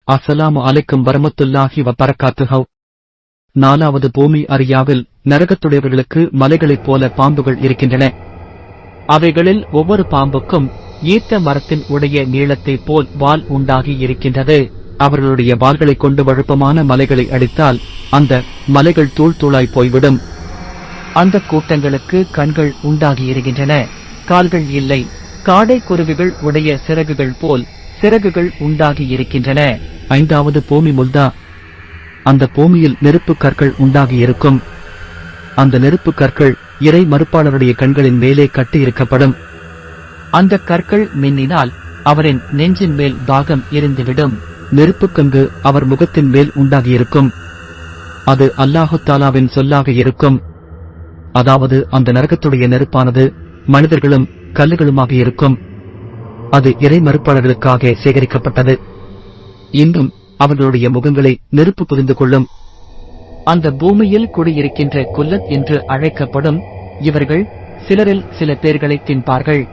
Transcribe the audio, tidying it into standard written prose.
அஸ்ஸலாமு அலைக்கும் வரமத்துல்லாஹி வபரகாத்துஹு. 4வது பூமி அரியாவில் நரகத்துடையவர்களுக்கு மலைகளைப் போல பாம்புகள் இருக்கின்றன. அவைகளில் ஒவ்வொரு பாம்புக்கும் ஈத்த மரத்தின் உடைய நீளத்தைப் போல் வால் உண்டாகி இருக்கின்றது. அவர்களுடைய வாள்களைக் கொண்டு வழுப்பமான மலைகளை அடித்தால் அந்த மலைகள் தூள் தூளாய் போய்விடும். அந்த கூட்டங்களுக்கு கண்கள் உண்டாகியிருக்கின்றன, கால்கள் இல்லை. காடை குருவிகள் உடைய சிறகுகள் போல் சிறகுகள் உண்டாகியிருக்கின்றன. 5வது பூமி முல்தா. அந்த பூமியில் நெருப்பு கற்கள் உண்டாகியிருக்கும். அந்த நெருப்பு கற்கள் இறை மறுப்பாளருடைய கண்களின் மேலே கட்டியிருக்கப்படும். அந்த கற்கள் மின்னினால் அவரின் நெஞ்சின் மேல் தாகம் எரிந்துவிடும். நெருப்புக்கங்கு அவர் முகத்தின் மேல் உண்டாகியிருக்கும். அது அல்லாஹு தாலாவின் சொல்லாக இருக்கும். அதாவது அந்த நரகத்துடைய நெருப்பானது மனிதர்களும் கல்லுகளுமாக இருக்கும். அது இறை மறுப்பாளர்களுக்காக சேகரிக்கப்பட்டது. இன்னும் அவர்களுடைய முகங்களை நெருப்பு புரிந்து கொள்ளும். அந்த பூமியில் குடியிருக்கின்ற குல்லத் என்று அழைக்கப்படும் இவர்கள் சிலரில் சில பேர்களை தின்பார்கள்.